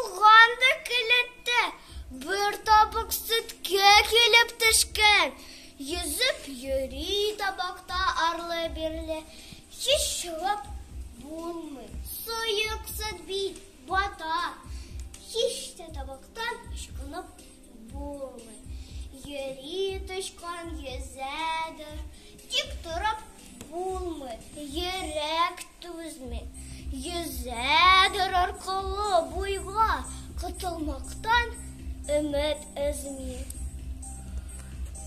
булган да келетті. Бір табақ сүтке келіп түшкен. Езіп йөри табақта арлы-берлі. Еш шығып болмай. Сұйық сүт бейт бата. Еш те табақтан ышқынып болмай. Йөри түшқан езәдір. Тек тұрып болмай. Ерек түзмей. Езәдір арқылы бойға құтылмақтан үміт үзмей.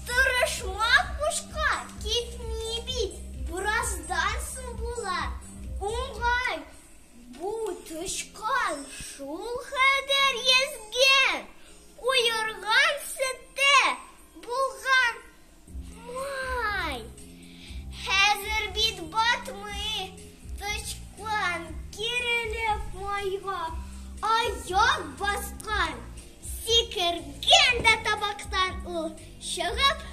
Тырышмақ бушқа кетмей бит, біраздан соң болар. Оңғай, бұл түшқан шул қадер езген. Қойырған сүтті болған май. Хәзір бит батмай, түшқан керіліп майға. Аяқ басқан, секірген де табақтан ол шығып